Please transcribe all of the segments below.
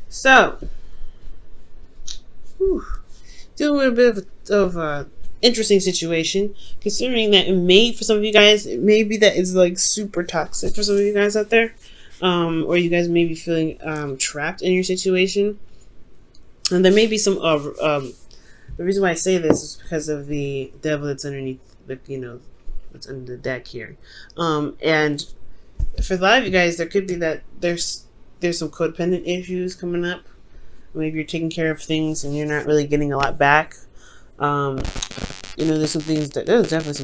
So, whew, dealing with a bit of a interesting situation, considering that it may, for some of you guys, it may be that it's like super toxic for some of you guys out there, or you guys may be feeling trapped in your situation, and there may be some the reason why I say this is because of the devil that's underneath the, that's under the deck here, and for a lot of you guys, there could be that there's some codependent issues coming up. Maybe you're taking care of things and you're not really getting a lot back. Um, there's definitely some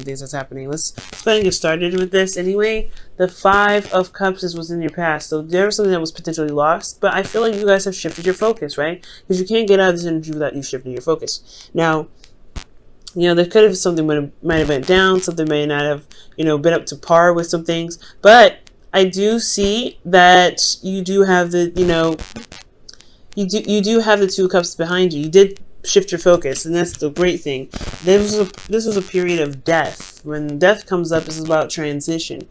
things that's happening. Let's go ahead and get started with this. Anyway, the Five of Cups was in your past, so there was something that was potentially lost. But I feel like you guys have shifted your focus, right? Because you can't get out of this energy without you shifting your focus. Now, there could have something might have went down. Something may not have, been up to par with some things. But I do see that you do have the, you do have the Two of Cups behind you. You did shift your focus, and that's the great thing. This was a period of death. When death comes up, this is about transition.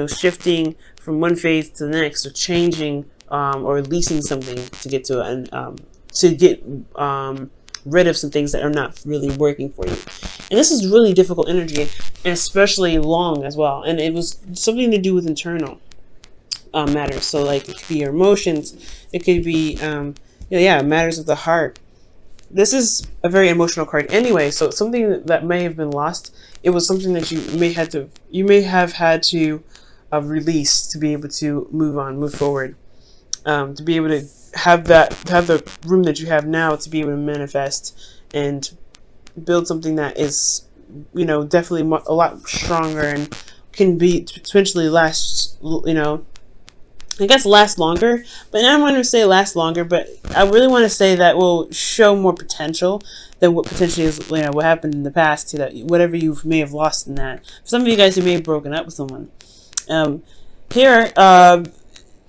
Shifting from one phase to the next, or changing, or releasing something to get rid of some things that are not really working for you. And this is really difficult energy, and especially long as well. And it was something to do with internal matters. So like it could be your emotions, it could be matters of the heart. This is a very emotional card anyway, so it's something that may have been lost. It was something that you may have had to release to be able to move forward, to be able to have the room that you have now to be able to manifest and build something that is, definitely a lot stronger and can be potentially last, I guess last longer, but I don't want to say last longer, but I really want to say that will show more potential than what potentially is, what happened in the past, to that whatever you may have lost in that. For some of you guys who may have broken up with someone, here,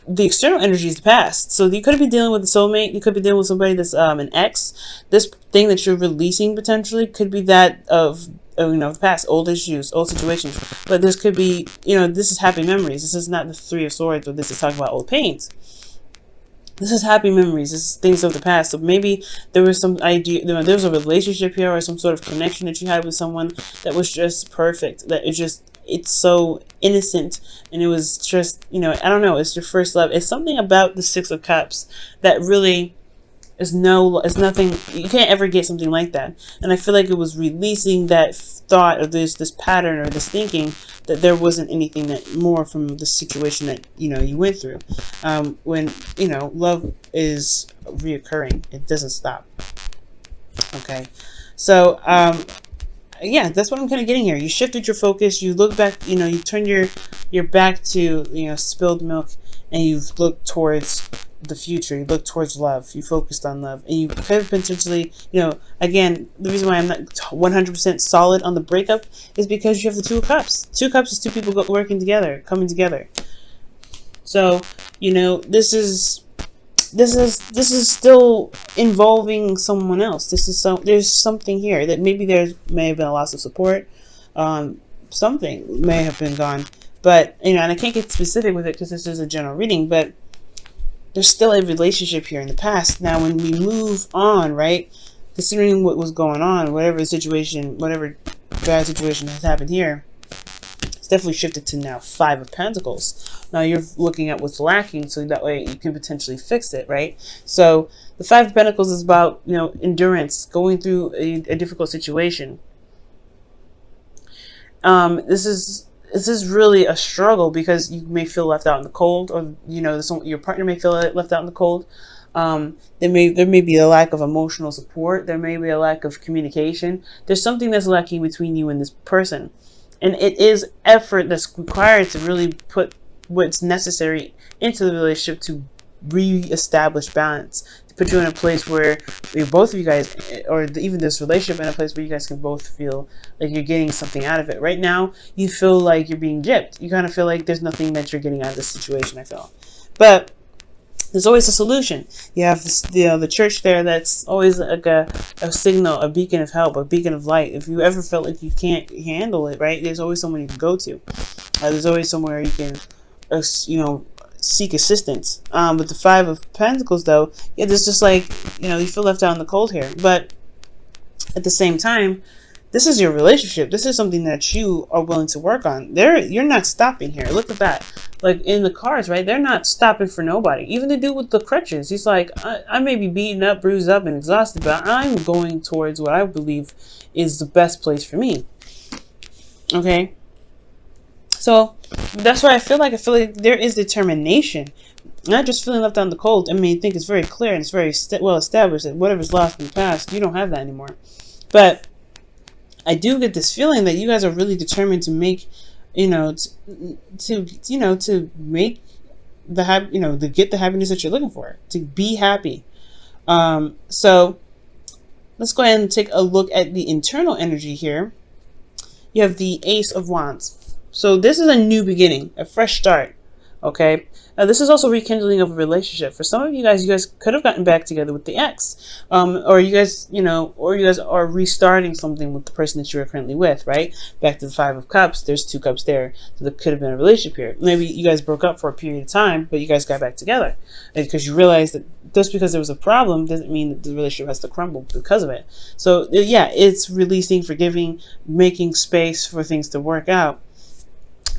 the external energy is the past. So you could be dealing with a soulmate. You could be dealing with somebody that's an ex. This thing that you're releasing potentially could be that of the past, old issues, old situations. But this could be, this is happy memories. This is not the Three of Swords, or this is talking about old pains. This is happy memories. This is things of the past. So maybe there was some idea, there was a relationship here, or some sort of connection that you had with someone that was just perfect. That it's so innocent, and it was just, I don't know, it's your first love. It's something about the Six of Cups that really is nothing. You can't ever get something like that. And I feel like it was releasing that thought, or this pattern, or this thinking that there wasn't anything that more from the situation that you went through. When love is reoccurring, it doesn't stop. Okay, so yeah, that's what I'm kind of getting here. You shifted your focus. You look back. You turn your back to spilled milk, and you've looked towards the future. You look towards love. You focused on love, and you could potentially, again, the reason why I'm not 100% solid on the breakup is because you have the Two of Cups. Two of Cups is two people working together, coming together. So this is still involving someone else. There's something here that maybe may have been a loss of support. Something may have been gone, but and I can't get specific with it because this is a general reading, but there's still a relationship here in the past. Now, when we move on, right, considering what was going on, whatever bad situation has happened here, it's definitely shifted to now Five of Pentacles. Now you're looking at what's lacking, so that way you can potentially fix it, right? So the Five of Pentacles is about, endurance, going through a difficult situation. This is really a struggle because you may feel left out in the cold, or your partner may feel left out in the cold. There may be a lack of emotional support. There may be a lack of communication. There's something that's lacking between you and this person, and it is effort that's required to really put what's necessary into the relationship to re-establish balance, to put you in a place where both of you guys, or even this relationship, in a place where you guys can both feel like you're getting something out of it. Right now, you feel like you're being gypped. You kind of feel like there's nothing that you're getting out of this situation, I feel. But there's always a solution. You have this, the church there, that's always like a signal, a beacon of help, a beacon of light. If you ever felt like you can't handle it, right, there's always someone you can go to. There's always somewhere you can, seek assistance. With the Five of Pentacles, though, yeah, there's just like, you feel left out in the cold here. But at the same time, this is your relationship. This is something that you are willing to work on. You're not stopping here. Look at that. Like in the cards, right? They're not stopping for nobody. Even the dude with the crutches. He's like, I may be beaten up, bruised up, and exhausted, but I'm going towards what I believe is the best place for me. Okay? So that's why I feel like there is determination. Not just feeling left out in the cold. I mean, I think it's very clear and it's very well established that whatever's lost in the past, you don't have that anymore. But I do get this feeling that you guys are really determined to make, to make to get the happiness that you're looking for, to be happy. So let's go ahead and take a look at the internal energy here. You have the Ace of Wands. So this is a new beginning, a fresh start. Okay. Now this is also rekindling of a relationship. For some of you guys could have gotten back together with the ex, or you guys are restarting something with the person that you are currently with, right? Back to the Five of Cups. There's 2 cups there, so there could have been a relationship here. Maybe you guys broke up for a period of time, but you guys got back together because you realized that just because there was a problem doesn't mean that the relationship has to crumble because of it. So yeah, it's releasing, forgiving, making space for things to work out.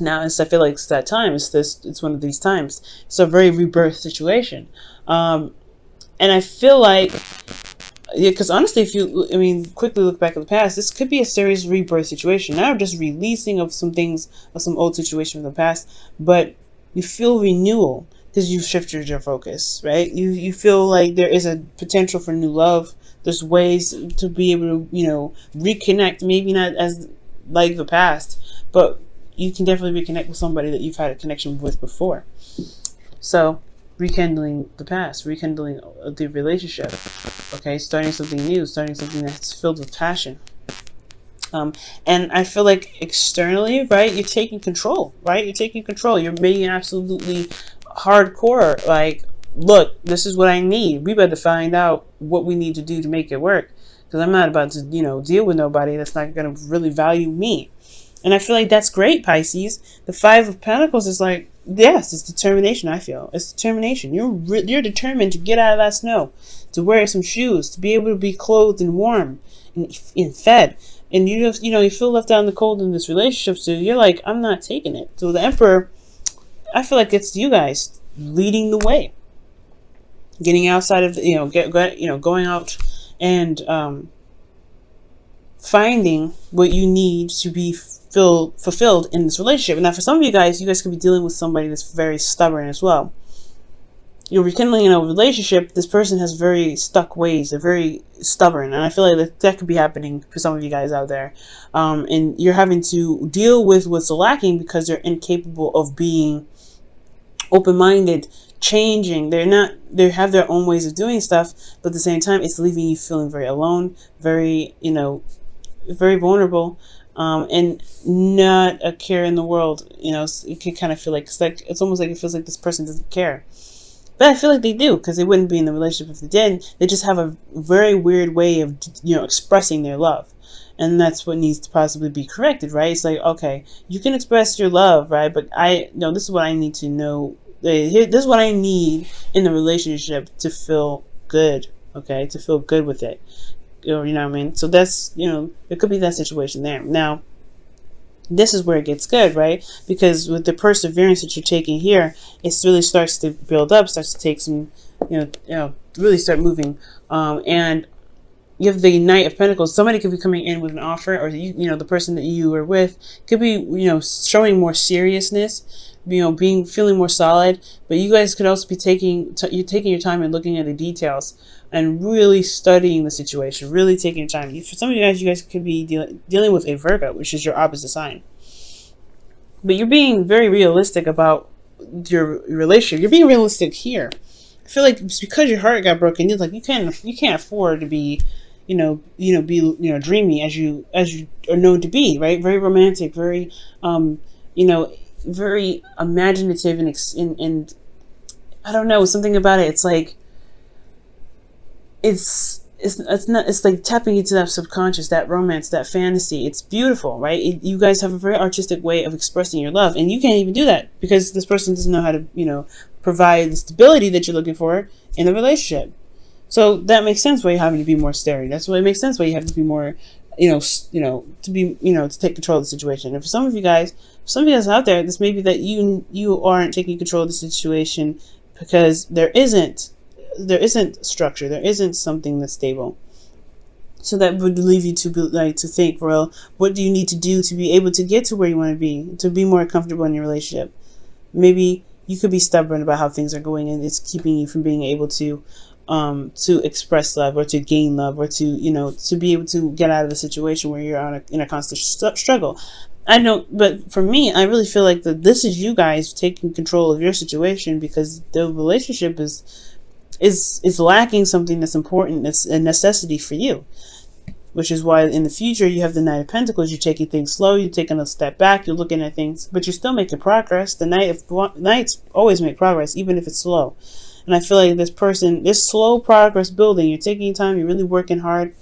Now, I feel like it's that time. It's one of these times. It's a very rebirth situation. And I feel like, because honestly, quickly look back at the past, this could be a serious rebirth situation. Not just releasing of some things, of some old situation from the past, but you feel renewal because you've shifted your focus, right? You feel like there is a potential for new love. There's ways to be able to, reconnect, maybe not as like the past, but you can definitely reconnect with somebody that you've had a connection with before. So, rekindling the past, rekindling the relationship, okay? Starting something new, starting something that's filled with passion. And I feel like externally, right, you're taking control, right? You're taking control. You're being absolutely hardcore, like, look, this is what I need. We better find out what we need to do to make it work. Because I'm not about to, deal with nobody that's not going to really value me. And I feel like that's great, Pisces. The Five of Pentacles is like, yes, it's determination, I feel. It's determination. You're determined to get out of that snow, to wear some shoes, to be able to be clothed and warm and fed. And you feel left out in the cold in this relationship, so you're like, I'm not taking it. So the Emperor, I feel like it's you guys leading the way. Getting outside of, going out and finding what you need to be fulfilled in this relationship. Now, for some of you guys could be dealing with somebody that's very stubborn as well. You're rekindling in a relationship. This person has very stuck ways. They're very stubborn, and I feel like that could be happening for some of you guys out there. And you're having to deal with what's lacking because they're incapable of being open-minded, changing. They have their own ways of doing stuff, but at the same time, it's leaving you feeling very alone, very, very vulnerable. And not a care in the world. You can kind of feel like it's almost like it feels like this person doesn't care. But I feel like they do, because they wouldn't be in the relationship if they did. They just have a very weird way of, expressing their love. And that's what needs to possibly be corrected, right? It's like, okay, you can express your love, right? But this is what I need to know. This is what I need in the relationship to feel good, okay? To feel good with it. Or, you know what I mean? So that's, it could be that situation there. Now, this is where it gets good, right? Because with the perseverance that you're taking here, it really starts to build up, starts to take some, really start moving. And you have the Knight of Pentacles. Somebody could be coming in with an offer, or the person that you are with could be, showing more seriousness, feeling more solid. But you guys could also be taking your time and looking at the details and really studying the situation, really taking your time. For some of you guys could be dealing with a Virgo, which is your opposite sign. But you're being very realistic about your relationship. You're being realistic here. I feel like it's because your heart got broken. It's like you can't afford to be, dreamy as you are known to be, right? Very romantic, very, very imaginative, and I don't know, something about it. It's like it's like tapping into that subconscious, that romance, that fantasy. It's beautiful, right? You guys have a very artistic way of expressing your love, and you can't even do that because this person doesn't know how to, provide the stability that you're looking for in the relationship. So that makes sense why you're having to be more sturdy. That's why it makes sense why you have to be more, to be, to take control of the situation. And for some of you guys out there, this may be that you aren't taking control of the situation because there isn't structure, there isn't something that's stable. So that would leave you to to think, well, what do you need to do to be able to get to where you want to be more comfortable in your relationship? Maybe you could be stubborn about how things are going, and it's keeping you from being able to express love, or to gain love, or to be able to get out of the situation where you're in a constant struggle. I don't, but for me, I really feel like that this is you guys taking control of your situation, because the relationship is lacking something that's important, that's a necessity for you. Which is why in the future you have the Knight of Pentacles. You're taking things slow. You're taking a step back. You're looking at things, but you're still making progress. The Knights always make progress, even if it's slow. And I feel like this slow progress building, you're taking time. You're really working hard,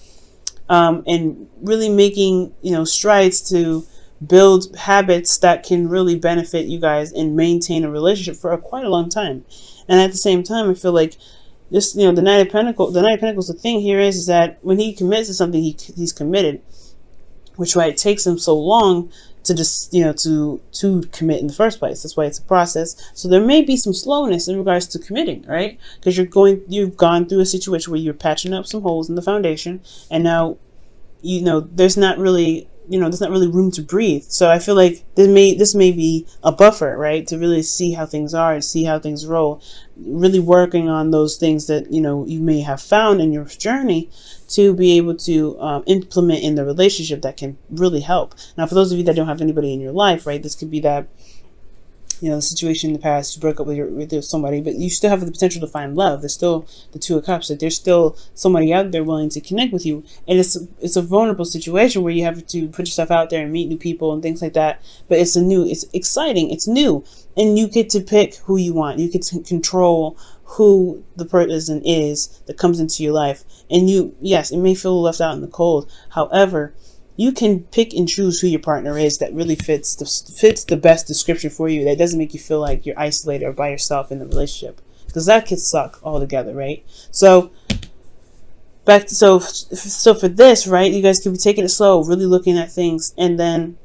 and really making strides to build habits that can really benefit you guys and maintain a relationship for quite a long time. And at the same time, I feel like this, the Knight of Pentacles, the thing here is that when he commits to something, he's committed, which is why it takes him so long to just, to commit in the first place. That's why it's a process. So there may be some slowness in regards to committing, right? Because you've gone through a situation where you're patching up some holes in the foundation, and now, there's not really room to breathe. So I feel like this may be a buffer, right? To really see how things are and see how things roll. Really working on those things that, you may have found in your journey to be able to implement in the relationship that can really help. Now, for those of you that don't have anybody in your life, right? This could be that, the situation in the past, you broke up with somebody, but you still have the potential to find love. There's still the Two of Cups, that there's still somebody out there willing to connect with you. And it's a vulnerable situation where you have to put yourself out there and meet new people and things like that. But it's exciting, it's new. And you get to pick who you want. You get to control who the person is that comes into your life. And yes, it may feel left out in the cold. However, you can pick and choose who your partner is that really fits the best description for you, that doesn't make you feel like you're isolated or by yourself in the relationship, because that could suck altogether, right? So so for this, right, you guys could be taking it slow, really looking at things. And then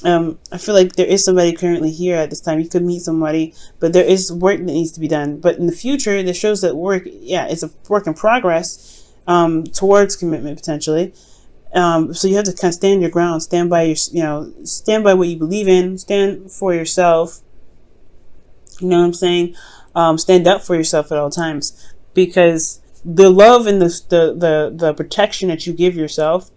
I feel like there is somebody currently here at this time. You could meet somebody, but there is work that needs to be done. But in the future, this shows that it's a work in progress towards commitment, potentially. So you have to kind of stand your ground, stand by stand by what you believe in, stand for yourself. You know what I'm saying? Stand up for yourself at all times, because the love and the protection that you give yourself,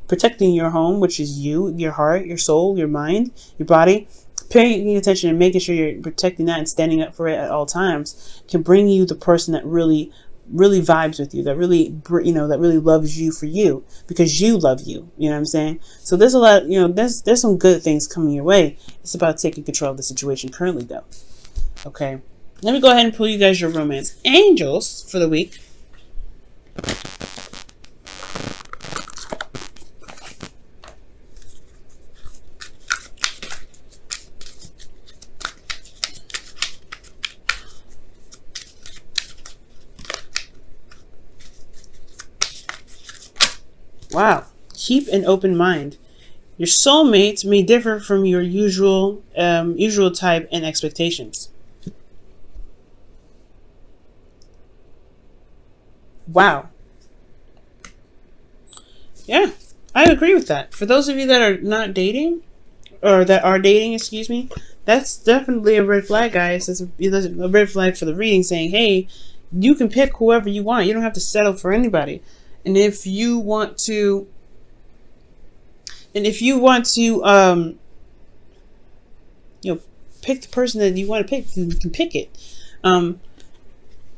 protecting your home, which is you, your heart, your soul, your mind, your body, paying attention and making sure you're protecting that and standing up for it at all times, can bring you the person that really vibes with you, that really loves you for you, because you love you. You know what I'm saying? So there's a lot, there's some good things coming your way. It's about taking control of the situation currently, though. Okay, let me go ahead and pull you guys your romance angels for the week. Wow. Keep an open mind. Your soulmates may differ from your usual type and expectations. Wow. Yeah, I agree with that. For those of you that are not dating, or that are dating, excuse me, that's definitely a red flag, guys. That's a red flag for the reading, saying, hey, you can pick whoever you want. You don't have to settle for anybody. And if you want to, pick the person that you want to pick, you can pick it.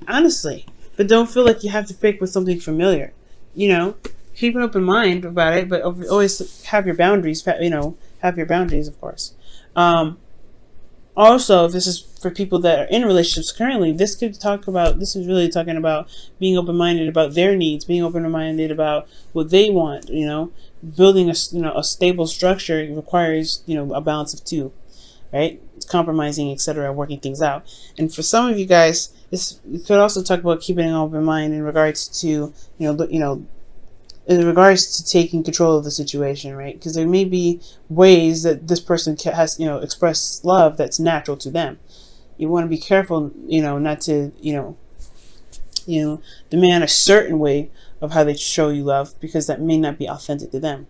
Honestly, but don't feel like you have to pick with something familiar. Keep an open mind about it, but always have your boundaries. Have your boundaries, of course. Also, if this is for people that are in relationships currently, this is really talking about being open-minded about their needs, being open-minded about what they want. Building a stable structure requires, a balance of two. right? It's compromising, etc., working things out. And for some of you guys, we could also talk about keeping an open mind in regards to, in regards to taking control of the situation, right? Because there may be ways that this person has, express love that's natural to them. You want to be careful, not to, demand a certain way of how they show you love, because that may not be authentic to them.